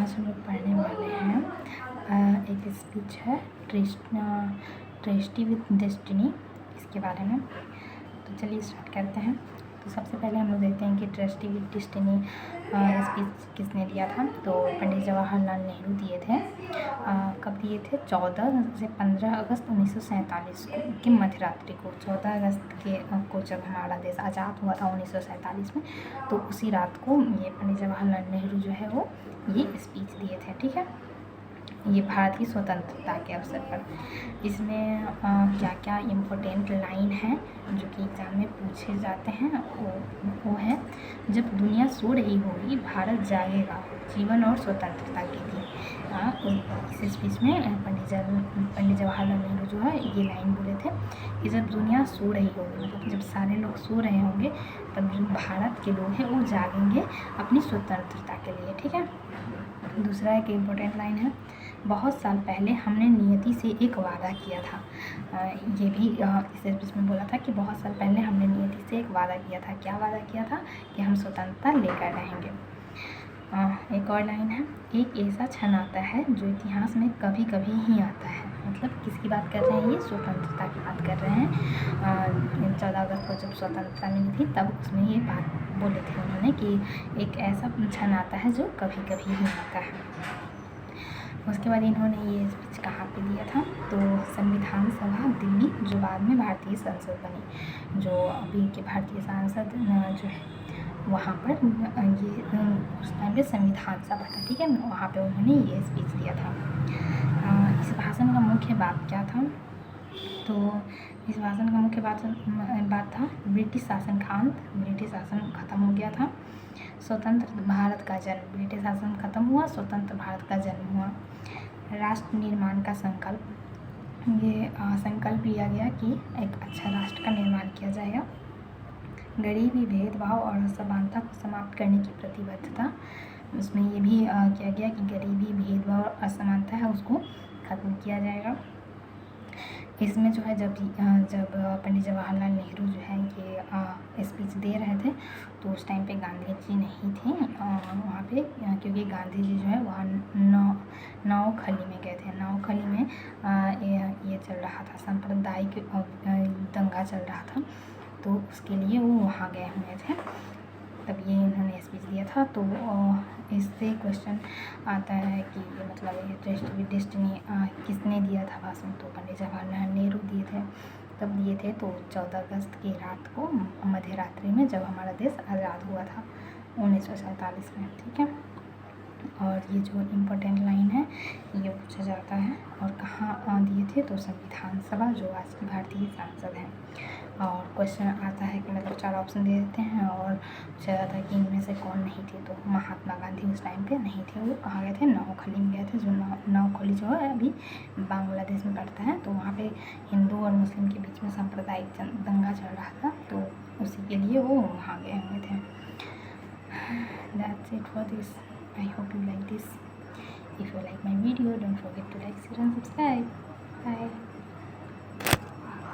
आज हम लोग पढ़ने वाले हैं एक स्पीच है ट्रस्टी विद डेस्टिनी, इसके बारे में। तो चलिए स्टार्ट करते हैं। तो सबसे पहले हम लोग देखते हैं कि ट्रस्टी विद डेस्टिनी स्पीच किसने दिया था। तो पंडित जवाहरलाल नेहरू दिए थे। कब दिए थे? 14 से 15 अगस्त 1947 को की मध्यरात्रि को। 14 अगस्त को जब हमारा देश आज़ाद हुआ था 1947 में, तो उसी रात को ये पंडित जवाहरलाल नेहरू जो है वो ये स्पीच दिए थे। ठीक है, ये भारत की स्वतंत्रता के अवसर पर। इसमें क्या क्या इम्पोर्टेंट लाइन है जो कि एग्ज़ाम में पूछे जाते हैं वो है, जब दुनिया सो रही होगी भारत जागेगा जीवन और स्वतंत्रता के लिए। इस स्पीच में पंडित जवाहरलाल नेहरू जो है ये लाइन बोले थे कि जब दुनिया सो रही होगी, मतलब जब सारे लोग सो रहे होंगे तब जो भारत के लोग हैं वो जागेंगे अपनी स्वतंत्रता के लिए। ठीक है, दूसरा एक इम्पोर्टेंट लाइन है, बहुत साल पहले हमने नियति से एक वादा किया था। ये भी इस स्पीच में बोला था कि बहुत साल पहले हमने नियति से एक वादा किया था। क्या वादा किया था? कि हम स्वतंत्रता लेकर रहेंगे। एक और लाइन है, एक ऐसा क्षण आता है जो इतिहास में कभी कभी ही आता है। मतलब किसकी बात कर रहे हैं? ये स्वतंत्रता की बात कर रहे हैं। 14 अगस्त को जब स्वतंत्रता मिली थी तब उसमें ये बात बोले थे उन्होंने कि एक ऐसा क्षण आता है जो कभी कभी ही आता है। उसके बाद इन्होंने ये स्पीच कहाँ पे दिया था? तो संविधान सभा दिल्ली, जो बाद में भारतीय संसद बनी, जो अभी के भारतीय संसद जो है वहाँ पर ये उस टाइम पे संविधान सभा था। ठीक है, वहाँ पे उन्होंने ये स्पीच दिया था। इस भाषण का मुख्य बात क्या था? तो इस भाषण का मुख्य बात था ब्रिटिश शासन का अंत, ब्रिटिश शासन ख़त्म हो गया था, स्वतंत्र भारत का जन्म। ब्रिटिश शासन खत्म हुआ, स्वतंत्र भारत का जन्म हुआ। राष्ट्र निर्माण का संकल्प, ये संकल्प लिया गया कि एक अच्छा राष्ट्र का निर्माण किया जाएगा। गरीबी, भेदभाव और असमानता को समाप्त करने की प्रतिबद्धता, उसमें ये भी किया गया कि गरीबी, भेदभाव और असमानता है उसको ख़त्म किया जाएगा। इसमें जो है जब पंडित जवाहरलाल नेहरू जो है ये स्पीच दे रहे थे तो उस टाइम पे गांधी जी नहीं थे वहाँ पे, क्योंकि गांधी जी जो है वहाँ नौखली में गए थे। नौखली में ये चल रहा था, सांप्रदायिक दंगा चल रहा था, तो उसके लिए वो वहाँ गए हुए थे, तब ये इन्होंने स्पीच दिया था। तो इससे क्वेश्चन आता है कि मतलब ये ट्रस्टी विद डेस्टिनी किसने दिया था भाषण? तो पंडित जवाहरलाल नेहरू दिए थे। तब दिए थे तो 14 अगस्त की रात को मध्य रात्रि में, जब हमारा देश आज़ाद हुआ था 1947 में। ठीक है, और ये जो इम्पोर्टेंट लाइन है ये पूछा जाता है। और कहाँ दिए थे? तो संविधान सभा, जो आज की भारतीय संसद है। और क्वेश्चन आता है कि मतलब 4 ऑप्शन दे देते हैं और पूछा जाता है कि इनमें से कौन नहीं थे। तो महात्मा गांधी उस टाइम पे नहीं थे, वो कहाँ गए थे? नौखली में गए थे, जो नौखली जो है अभी बांग्लादेश में पड़ता है। तो वहाँ पे हिंदू और मुस्लिम के बीच में सांप्रदायिक दंगा चल रहा था, तो उसी के लिए वो वहाँ गए हुए थे। That's it for this. I hope you like this. If you like my video, don't forget to like, share and subscribe. Bye.